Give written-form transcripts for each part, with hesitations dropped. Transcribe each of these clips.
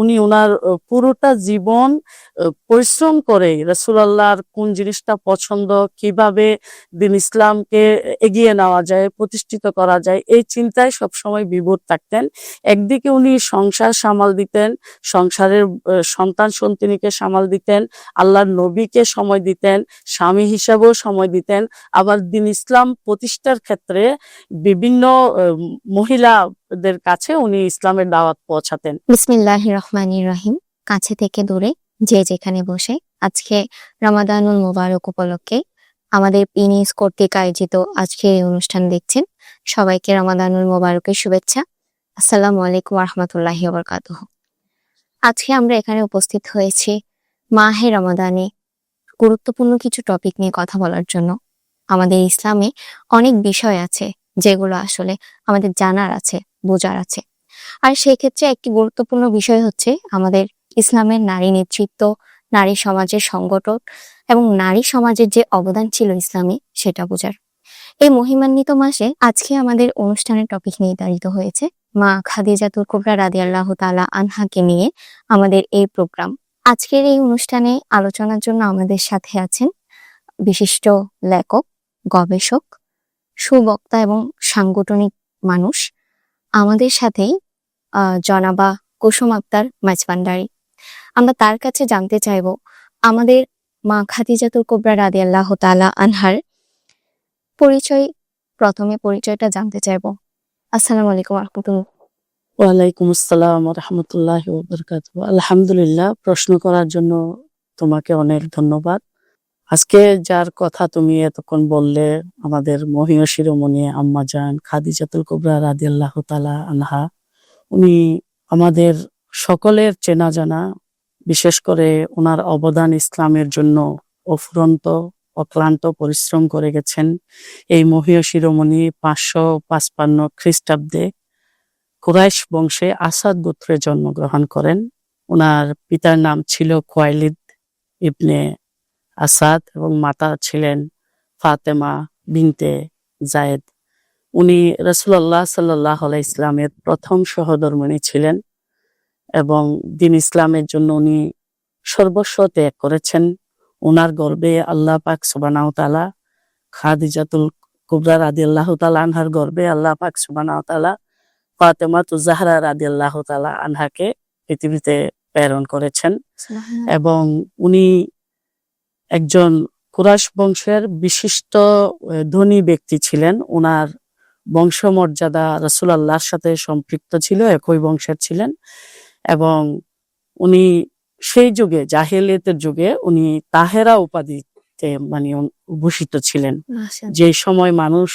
উনি ওনার পুরোটা জীবন পরিশ্রম করে রাসূলুল্লাহর কোন জিনিসটা পছন্দ, কিভাবে দিন ইসলামকে এগিয়ে নেওয়া যায়, প্রতিষ্ঠিত করা যায়, এই চিন্তায় সবসময় বিভোর থাকতেন। একদিকে উনি সংসার সামাল দিতেন, সংসারের সন্তান সন্ততিকে সামাল দিতেন, আল্লাহর নবীকে সময় দিতেন, স্বামী হিসাবেও সময় দিতেন, আবার দিন ইসলাম প্রতিষ্ঠার ক্ষেত্রে বিভিন্ন মহিলাদের কাছে উনি ইসলামের দাওয়াত পৌঁছাতেন। বিসমিল্লাহির রহমানির রহিম। কাছে থেকে দূরে যে যেখানে বসে আজকে রমাদানুল মুবারক উপলক্ষে আমাদের পিনিস কর্তৃক আয়োজিত আজকে এই অনুষ্ঠান দেখছেন, সবাইকে রমাদানুল মুবারকের শুভেচ্ছা। আসসালামু আলাইকুম রহমতুল্লাহি ওয়া বারাকাতুহু। আজকে আমরা এখানে উপস্থিত হয়েছি মাহে রমাদানে গুরুত্বপূর্ণ কিছু টপিক নিয়ে কথা বলার জন্য। আমাদের ইসলামে অনেক বিষয় আছে যেগুলো আসলে আমাদের জানার আছে, বোঝার আছে। আর সেই ক্ষেত্রে একটি গুরুত্বপূর্ণ বিষয় হচ্ছে আমাদের ইসলামের নারী নেতৃত্ব, নারী সমাজের সংগঠন এবং নারী সমাজের যে অবদান ছিল ইসলামে সেটা বোঝার। এই মহিমান্বিত মাসে আজকে আমাদের অনুষ্ঠানের টপিক নির্ধারিত হয়েছে মা খাদিজাতুল কুবরা রাদিয়াল্লাহু তাআলা আনহাকে নিয়ে আমাদের এই প্রোগ্রাম। আজকের এই অনুষ্ঠানে আলোচনার জন্য আমাদের সাথে আছেন বিশিষ্ট লেখক, গবেষক, সুবক্তা এবং সাংগঠনিক মানুষ। আমাদের সাথেই জনাবা কুসুম আক্তার মাঝভান্ডারী। আমরা তার কাছে জানতে চাইব আমাদের মা খাদিজাতুল কুবরা রাদিয়াল্লাহু তাআলা আনহার প্রথমে পরিচয়টা জানতে চাইব। আসসালামু আলাইকুম রাহমাতুল্লাহ। ওয়ালাইকুম আসসালাম রাহমাতুল্লাহি ওয়া বারাকাতুহু। আলহামদুলিল্লাহ, প্রশ্ন করার জন্য তোমাকে অনেক ধন্যবাদ। আজকে যার কথা তুমি এতক্ষণ বললে, আমাদের মহিয় শিরোমণি আম্মা জান খাদিজাতুল কুবরা রাদিয়াল্লাহু তাআলা আনহা, উনি আমাদের সকলের চেনা জানা। বিশেষ করে ওনার অবদান ইসলামের জন্য অফুরন্ত অক্লান্ত পরিশ্রম করে গেছেন। এই মহীয় শিরোমণি 555 খ্রিস্টাব্দে কুরাইশ বংশে আসাদ গোত্রে জন্মগ্রহণ করেন। ওনার পিতার নাম ছিল খুয়াইলিদ ইবনে আসাদ এবং মাতা ছিলেন ফাতেমা বিনতে জায়েদ। উনি রাসূলুল্লাহ সাল্লাল্লাহু আলাইহি ইসলামের প্রথম সহধর্মিণী ছিলেন এবং দিন ইসলামের জন্য উনি সর্বস্ব ত্যাগ করেছেন। ওনার গর্ভে আল্লাহ পাক সুবহানাহু ওয়া তাআলা খাদিজাতুল কুবরা রাদিয়াল্লাহু তাআলা আনহার গর্ভে আল্লাহ পাক সুবহানাহু ওয়া তাআলা ফাতেমাতুজ জাহরা রাদিয়াল্লাহু তাআলা আনহাকে পৃথিবীতে প্রেরণ করেছেন এবং উনি একজন কুরাইশ বংশের বিশিষ্ট ধনী ব্যক্তি ছিলেন। ওনার বংশমর্যাদা রাসূলুল্লাহর সাথে সম্পৃক্ত ছিল, একই বংশের ছিলেন এবং উনি সেই যুগে জাহেলিয়াতের যুগে উনি তাহেরা উপাধিতে ভূষিত ছিলেন। যে সময় মানুষ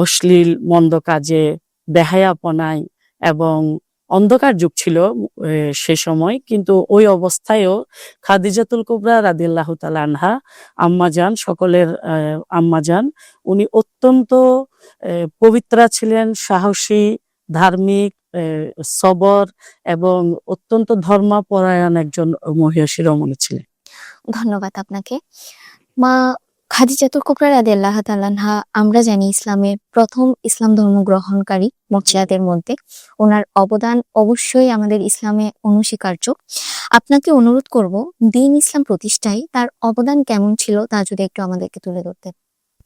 অশ্লীল মন্দ কাজে, বেহায়াপনায় এবং অন্ধকার যুগ ছিল সে সময়, কিন্তু ওই অবস্থায়ও খাদিজাতুল কুবরা রাদিয়াল্লাহু তাআলা আনহা আম্মা জান, সকলের আম্মা জান, উনি অত্যন্ত পবিত্রা ছিলেন, সাহসী, ধার্মিক, সবর এবং অত্যন্ত ধর্মপরায়ণ একজন মহিয়া শিরোমণি ছিলেন। ধন্যবাদ আপনাকে। মা খাদিজাতুল কুবরা রাদিয়াল্লাহু তাআলা আনহা, আমরা জানি ইসলামের প্রথম ইসলাম ধর্ম গ্রহণকারী মহিলাদের মধ্যে ওনার অবদান অবশ্যই আমাদের ইসলামে অনস্বীকার্য। আপনাকে অনুরোধ করব দ্বীন ইসলাম প্রতিষ্ঠায় তার অবদান কেমন ছিল তা যদি একটু আমাদেরকে তুলে ধরতেন।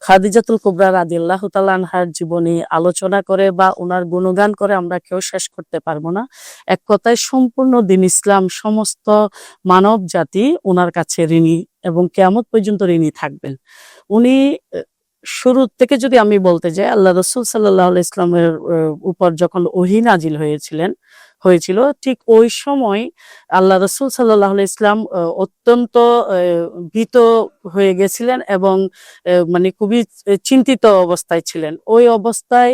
খাদিজাতুল কুবরা রাদিয়াল্লাহু তাআলা আনহার জীবনী আলোচনা করে বা ওনার গুণগান করে আমরা কেউ শেষ করতে পারবো না। এক কথায় সম্পূর্ণ দ্বীন ইসলাম, সমস্ত মানব জাতি ওনার কাছে ঋণী এবং কিয়ামত পর্যন্ত ঋণী থাকবেন। উনি শুরু থেকে যদি আমি বলতে যাই, আল্লাহ রাসূল সাল্লাল্লাহু আলাইহি ইসলামের উপর যখন ওহী নাজিল হয়েছিল ঠিক ওই সময় আল্লাহ রাসূল সাল্লাল্লাহু আলাইহি ইসলাম অত্যন্ত ভীত হয়ে গেছিলেন এবং খুবই চিন্তিত অবস্থায় ছিলেন। ওই অবস্থায়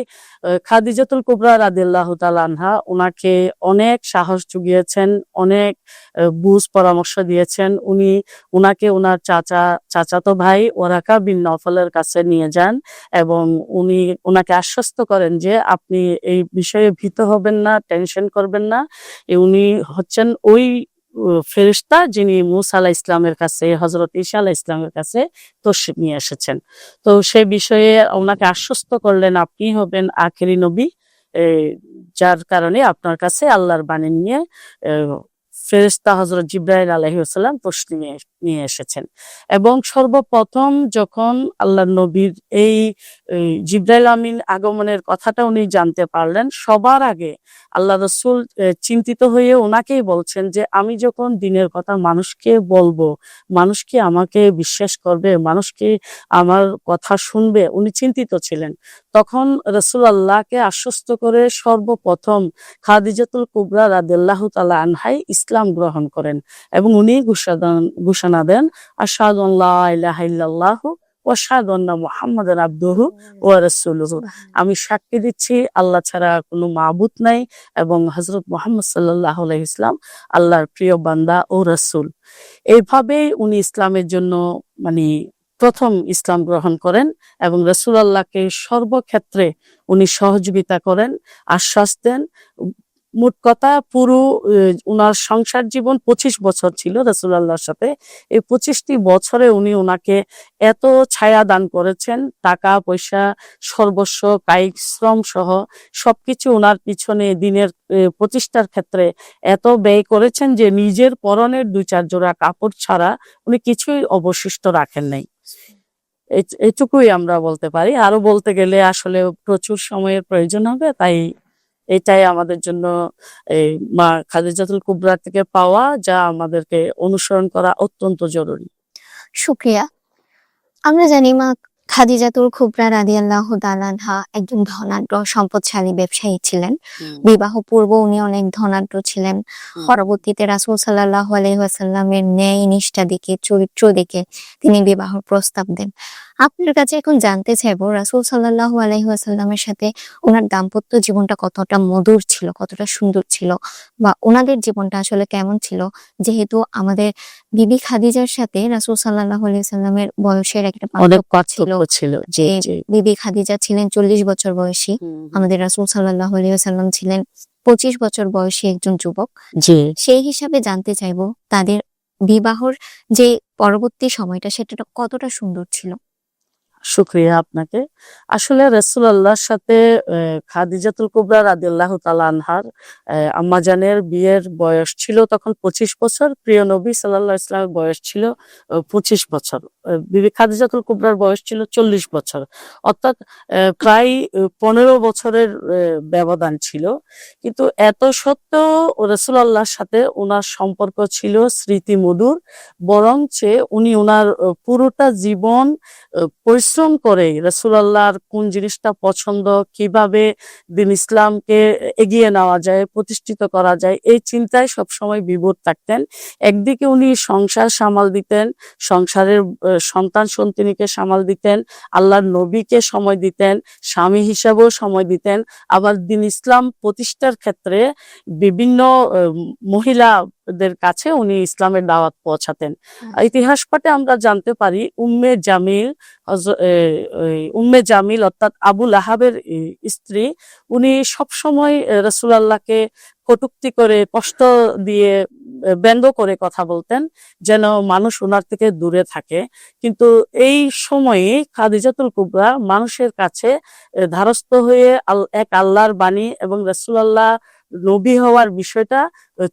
খাদিজাতুল কুবরা রাদিয়াল্লাহু তাআলা আনহা ওনাকে অনেক সাহস জুগিয়েছেন, অনেক বুঝ পরামর্শ দিয়েছেন। উনাকে ওনার চাচাতো ভাই ওরাকা বিন নওফলের কাছে নিয়ে যান এবং উনাকে আশ্বস্ত করেন যে আপনি এই বিষয়ে ভীত হবেন না, টেনশন করবেন না। উনি হচ্ছেন ওই ফেরেশতা যিনি মূসা আলাইহিস সালামের কাছে, হযরত ঈসা আলাইহিস সালামের কাছে তশরীফ নিয়ে এসেছেন। তো সেই বিষয়ে ওনাকে আশ্বস্ত করলেন আপনি হবেন আখেরি নবী, যার কারণে আপনার কাছে আল্লাহর বাণী নিয়ে ফেরেশতা হযরত জিবরাইল আলাইহিস সালাম প্রশ্ন নিয়ে এসেছেন। এবং সর্বপ্রথম যখন আল্লাহর নবীর এই জিবরাইল আমিন আগমনের কথাটা উনি জানতে পারলেন, সবার আগে আল্লাহ রাসূল চিন্তিত হয়ে উনাকেই বলছেন যে আমি যখন দ্বীনের কথা মানুষকে বলবো, মানুষ কি আমাকে বিশ্বাস করবে, মানুষ কি আমার কথা শুনবে, উনি চিন্তিত ছিলেন। তখন রাসূলুল্লাহকে আশ্বস্ত করে সর্বপ্রথম খাদিজাতুল কুবরা রাদিয়াল্লাহু তাআলা আনহাই ইসলাম গ্রহণ করেন এবং উনি ঘোষণা দেন আশহাদু আল্লা ইলাহা ইল্লাল্লাহু ওয়া আশহাদু আন্না মুহাম্মাদান আবদুহু ওয়া রাসূলুহু। আমি সাক্ষী দিচ্ছি আল্লাহ ছাড়া কোনো মাবুদ নাই এবং হযরত মুহাম্মদ সাল্লাল্লাহু আলাইহি ওয়াসাল্লাম আল্লাহর প্রিয় বান্দা ও রাসূল। এইভাবেই উনি ইসলামের জন্য মানে প্রথম ইসলাম গ্রহণ করেন এবং রাসূলুল্লাহকে সর্বক্ষেত্রে উনি সহযোগিতা করেন, আশ্বাস দেন। মোট কথা পুরো উনার সংসার জীবন 25 বছর ছিল রাসূলুল্লাহর সাথে। এই 25টি বছরে উনি উনাকে এত ছায়া দান করেছেন, টাকা পয়সা সর্বস্ব কায়িক শ্রম সহ সবকিছু উনার পিছনে দ্বীনের প্রতিষ্ঠার ক্ষেত্রে এত ব্যয় করেছেন যে নিজের পরনের 2-4 জোড়া কাপড় ছাড়া উনি কিছুই অবশিষ্ট রাখেন নাই। এইটুকুই আমরা বলতে পারি। আরো বলতে গেলে আসলে প্রচুর সময়ের প্রয়োজন হবে, তাই এটাই আমাদের জন্য এই মা খাদিজাতুল কুবরা থেকে পাওয়া, যা আমাদেরকে অনুসরণ করা অত্যন্ত জরুরি। শুকরিয়া। আমরা জানি মা খাদিজাতুল কুবরা রাদিয়াল্লাহু তাআলা আনহা একজন ধনাঢ্য সম্পদশালী ব্যবসায়ী ছিলেন। বিবাহ পূর্ব উনি অনেক ধনাঢ্য ছিলেন। পরবর্তীতে রাসূল সাল্লাল্লাহু আলাইহি ওয়াসাল্লামের ন্যায় নিষ্ঠা দেখে, চরিত্র দেখে তিনি বিবাহ প্রস্তাব দেন। আপনার কাছে এখন জানতে চাইবো রাসূল সাল্লাল্লাহু আলাইহি ওয়াসাল্লামের সাথে ওনার দাম্পত্য জীবনটা কতটা মধুর ছিল, কতটা সুন্দর ছিল, বা ওনাদের জীবনটা আসলে কেমন ছিল, যেহেতু আমাদের বিবি খাদিজার সাথে রাসূল সাল্লাল্লাহু আলাইহি ওয়াসাল্লামের বয়সের একটা অনেক পার্থক্য ছিল। ছিল। জি, জি। বিবি খাদিজা ছিলেন 40 বছর বয়সী, আমাদের রাসূল সাল্লাল্লাহু আলাইহি ওয়াসাল্লাম ছিলেন 25 বছর বয়সী একজন যুবক। জি। সেই হিসাবে জানতে চাইবো তাদের বিবাহর যে পরবর্তী সময়টা সেটা কতটা সুন্দর ছিল। শুকরিয়া আপনাকে। আসলে রাসূলুল্লাহর সাথে খাদিজাতুল কুবরা রাদিয়াল্লাহু তাআলা আনহার আম্মাজানের বিয়ের বয়স ছিল তখন 25 বছর। প্রিয় নবী সাল্লাল্লাহু আলাইহি ওয়াসাল্লামের বয়স ছিল 25 বছর। বিবি খাদিজাতুল কুবরার বয়স ছিল 40 বছর। অর্থাৎ প্রায় 15 বছরের ব্যবধান ছিল। কিন্তু এত সত্ত্বেও রাসূলুল্লাহর সাথে উনার সম্পর্ক ছিল স্মৃতিমধুর। বরঞ্চ উনি উনার পুরোটা জীবন পরিশ্রম করে রাসূলুল্লাহর কোন জিনিসটা পছন্দ, কিভাবে দ্বীন ইসলামকে এগিয়ে নেওয়া যায়, প্রতিষ্ঠিত করা যায়, এই চিন্তায় সবসময় বিভোর থাকতেন। একদিকে উনি সংসার সামাল দিতেন, সংসারের সন্তান সন্ততিকে সামাল দিতেন, আল্লাহর নবীকে সময় দিতেন, স্বামী হিসাবেও সময় দিতেন। আবার দ্বীন ইসলাম প্রতিষ্ঠার ক্ষেত্রে বিভিন্ন মহিলাদের কাছে উনি ইসলামের দাওয়াত পৌঁছাতেন। ইতিহাস পাঠে আমরা জানতে পারি উম্মে জামিল অর্থাৎ আবু লাহাবের স্ত্রী, উনি সবসময় রাসূলুল্লাহকে কটূক্তি করে, কষ্ট দিয়ে, ব্যঙ্গ করে কথা বলতেন যেন মানুষ ওনার থেকে দূরে থাকে। কিন্তু এই সময়ে খাদিজাতুল কুবরা মানুষের কাছে ধারস্থ হয়ে এক আল্লাহর বাণী এবং রাসূলুল্লাহ নবী হওয়ার বিষয়টা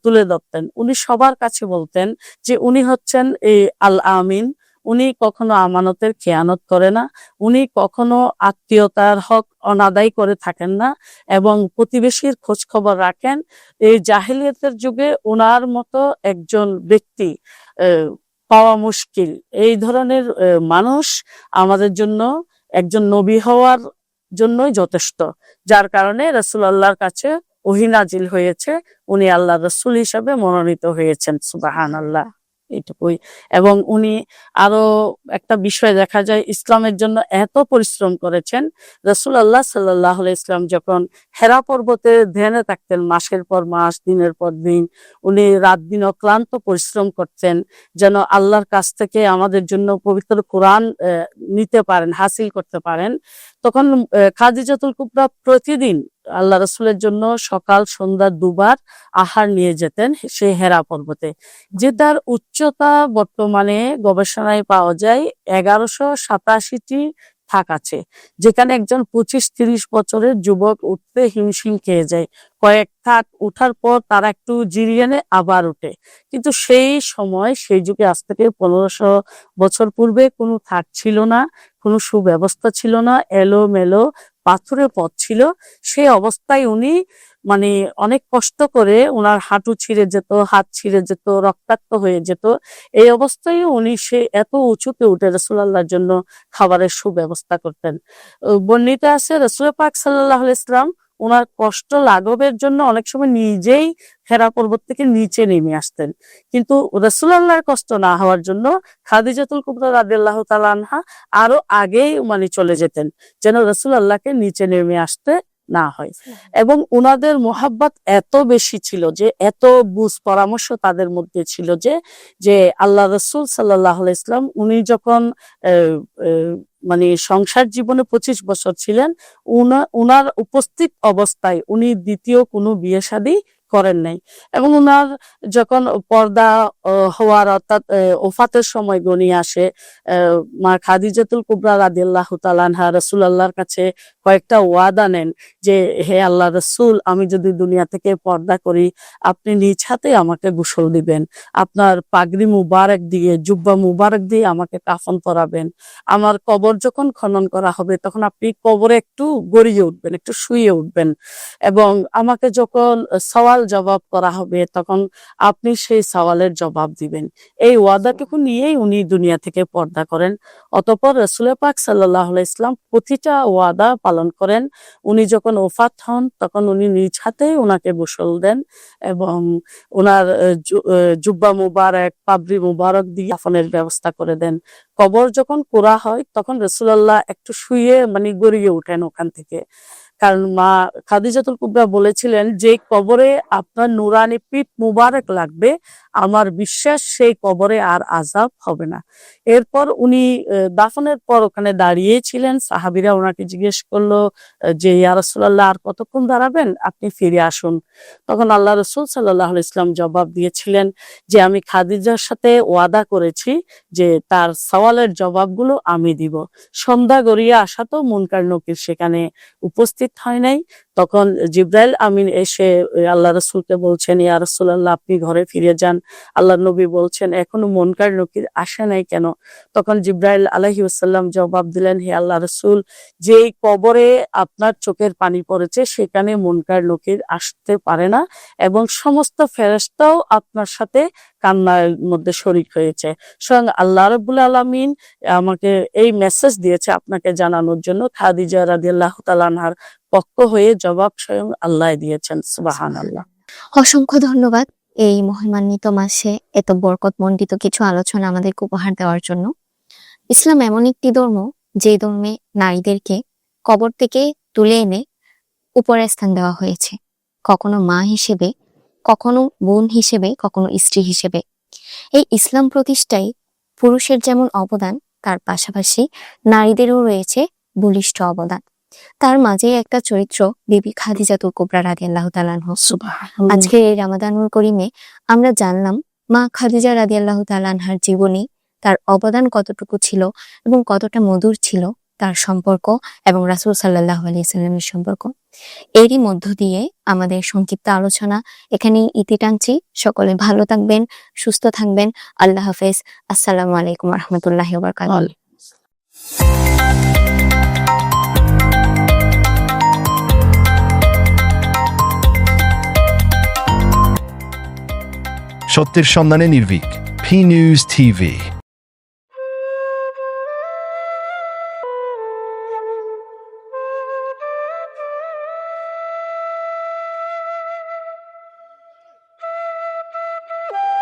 তুলে ধরতেন। উনি সবার কাছে বলতেন যে উনি হচ্ছেন এই আল আমিন, উনি কখনো আমানতের খেয়ানত করে না, উনি কখনো আত্মীয়তার হক অনাদায় করে থাকেন না এবং প্রতিবেশীর খোঁজ খবর রাখেন। এই জাহেলিয়াতের যুগে ওনার মতো একজন ব্যক্তি পাওয়া মুশকিল। এই ধরনের মানুষ আমাদের জন্য একজন নবী হওয়ার জন্যই যথেষ্ট, যার কারণে রাসূলুল্লাহর কাছে ওহী নাজিল হয়েছে, উনি আল্লাহর রাসূল হিসেবে মনোনীত হয়েছেন। সুবহানাল্লাহ। এটুকুই। এবং উনি আরো একটা বিষয় দেখা যায়, ইসলামের জন্য এত পরিশ্রম করেছেন। রাসূলুল্লাহ সাল্লাল্লাহু আলাইহি ওয়াসাল্লাম যখন হেরা পর্বতে ধ্যানে থাকতেন মাসের পর মাস, দিনের পর দিন, উনি রাত দিন অক্লান্ত পরিশ্রম করতেন যেন আল্লাহর কাছ থেকে আমাদের জন্য পবিত্র কোরআন নিতে পারেন, হাসিল করতে পারেন। তখন খাদিজাতুল কুবরা প্রতিদিন আল্লাহ রাসূলের জন্য সকাল সন্ধ্যা দুবার আহার নিয়ে যেতেন সেই হেরা পর্বতে, যেটার উচ্চতা বর্তমানে গবেষণায় পাওয়া যায় 1187 থাক আছে, যেখানে একজন 25-30 বছরের যুবক উঠতে হিমশিম খেয়ে যায়, কয়েক থাক উঠার পর তারা একটু জিরিয়ে নেয় আবার উঠে। কিন্তু সেই সময় সেই যুগে আজ থেকে 1500 বছর পূর্বে কোনো থাক ছিল না, কোনো সুব্যবস্থা ছিল না, এলোমেলো পাথুরে পথ ছিল। সেই অবস্থায় উনি মানে অনেক কষ্ট করে ওনার হাঁটু ছিঁড়ে যেত, হাত ছিঁড়ে যেত, রক্তাক্ত হয়ে যেত। এই অবস্থায় উনি সে এত উঁচুতে উঠে রাসূলুল্লাহর জন্য খাবারের সুব্যবস্থা করতেন। বর্ণিত আছে রাসূল পাক সাল্লাল্লাহু আলাইহি ওয়াসাল্লাম ওনার কষ্ট লাঘবের জন্য অনেক সময় নিজেই হেরা পর্বত থেকে নিচে নেমে আসতেন, কিন্তু রাসূলুল্লাহর কষ্ট না হওয়ার জন্য খাদিজাতুল কুবরা রাদিয়াল্লাহু তাআলা আনহা আরো আগেই মানে চলে যেতেন, যেন রাসূলুল্লাহকে নিচে নেমে আসতে না হয়। এবং উনাদের মোহাব্বত এত বেশি ছিল যে, এত বুঝ পরামর্শ তাদের মধ্যে ছিল যে যে আল্লাহ রসুল সাল্লাল্লাহু আলাইহি ওয়াসাল্লাম উনি যখন মানে সংসার জীবনে 25 বছর ছিলেন, উনার উপস্থিত অবস্থায় উনি দ্বিতীয় কোনো বিয়ে শাদী করেন নাই। এবং উনার যখন পর্দা হওয়ার অর্থাৎ ওফাতের সময় গনিয়ে আসে, মা খাদিজাতুল কুবরা রাদিয়াল্লাহু তাআলা আনহা রাসূলুল্লাহর কাছে কয়েকটা ওয়াদা নেন যে, হে আল্লাহ রসুল, আমি যদি দুনিয়া থেকে পর্দা করি আপনি নিজ হাতে আমাকে গোসল দিবেন, আপনার পাগড়ি মুবারক দিয়ে, জুব্বা মুবারক দিয়ে আমাকে কাফন পরাবেন, আমার কবর যখন খনন করা হবে তখন আপনি কবরে একটু গড়িয়ে উঠবেন, একটু শুয়ে উঠবেন, এবং আমাকে যখন সওয়াল জবাব করা হবে তখন আপনি সেই সওয়ালের জবাব দিবেন। এই ওয়াদাটুকু নিয়েই উনি দুনিয়া থেকে পর্দা করেন। অতঃপর রাসূল পাক সাল্লাল্লাহু আলাইহি ওয়াসাল্লাম প্রতিটা ওয়াদা পালন করেন। উনি যখন ওফাত হন তখন উনি নিজ হাতে ওনাকে গোসল দেন এবং ওনার জুব্বা মুবারক, পাগড়ি মুবারক দিয়ে কাফনের ব্যবস্থা করে দেন। কবর যখন কোরা হয় তখন রাসূলুল্লাহ একটু শুয়ে মানে গড়িয়ে উঠেন ওখান থেকে, কারণ মা খাদিজাতুল কুবরা বলেছিলেন যে কবরে আপনার নুরানি পিঠ মুবারক লাগবে, আমার বিশ্বাস সেই কবরে আর আযাব হবে না। এরপর উনি দাফনের পর ওখানে দাঁড়িয়েছিলেন, সাহাবীরা ওনাকে জিজ্ঞেস করলো যে ইয়া রাসূলুল্লাহ আর কতক্ষণ দাঁড়াবেন, আপনি ফিরে আসুন। তখন আল্লাহ রাসূল সাল্লাল্লাহু আলাইহি ওয়াসাল্লাম জবাব দিয়েছিলেন যে আমি খাদিজার সাথে ওয়াদা করেছি যে তার সওয়ালের জবাবগুলো আমি দিব। সন্ধ্যা গড়িয়ে আসা তো মুনকার নকির সেখানে উপস্থিত হয় নাই। তখন জিবরাইল আমিন এসে আল্লাহ রাসূলকে বলছেন, ইয়া রাসূলুল্লাহ আপনি ঘরে ফিরে যান। আল্লাহ নবী বলছেন এখনো মুনকার নকির আসে নাই কেন? তখন জিবরাইল আলাইহিস সালাম জবাব দিলেন, হে আল্লাহ রাসূল, যেই কবরে আপনার চোখের পানি পড়েছে সেখানে মুনকার নকির আসতে পারে না, এবং সমস্ত ফেরেশতাও আপনার সাথে কান্নার মধ্যে শরীক হয়েছে। স্বয়ং আল্লাহ রাব্বুল আলামিন আমাকে এই মেসেজ দিয়েছে আপনাকে জানানোর জন্য। খাদিজা রাদিয়াল্লাহু তাআলা আনহার পক্ষ হয়ে জবাব স্বয়ং আল্লাহ দিয়েছেন। সুবহানাল্লাহ। অসংখ্য ধন্যবাদ এই মহিমান্বিত মাসে এত বরকতমণ্ডিত কিছু আলোচনা আমাদেরকে উপহার দেওয়ার জন্য। ইসলাম এমন একটি ধর্ম যে ধর্মে নারীদেরকে কবর থেকে তুলে এনে উপরে স্থান দেওয়া হয়েছে, কখনো মা হিসেবে, কখনো বোন হিসেবে, কখনো স্ত্রী হিসেবে। এই ইসলাম প্রতিষ্ঠায় পুরুষের যেমন অবদান, তার পাশাপাশি নারীদেরও রয়েছে বলিষ্ঠ অবদান। তার মাঝে একটা চরিত্র বিবি খাদিজাতুল কুবরা রাদিয়াল্লাহু তাআলা আনহা। সুবহানাল্লাহ। আজকে এই রমাদানুল করিমে আমরা জানলাম মা খাদিজা রাদিয়াল্লাহু তাআলা আনহার জীবনী, তার অবদান কতটুকু ছিল এবং কতটা মধুর ছিল তার সম্পর্ক এবং রাসূল সাল্লাল্লাহু আলাইহি সাল্লামের সম্পর্ক। এরই মধ্য দিয়ে আমাদের সংক্ষিপ্ত আলোচনা এখানেই ইতি টানছি। সকলে ভালো থাকবেন, সুস্থ থাকবেন। আল্লাহ হাফেজ। আসসালামু আলাইকুম ওয়া রাহমাতুল্লাহি ওয়া বারাকাতুহু। সত্যের সন্ধানে নির্ভীক, P News TV।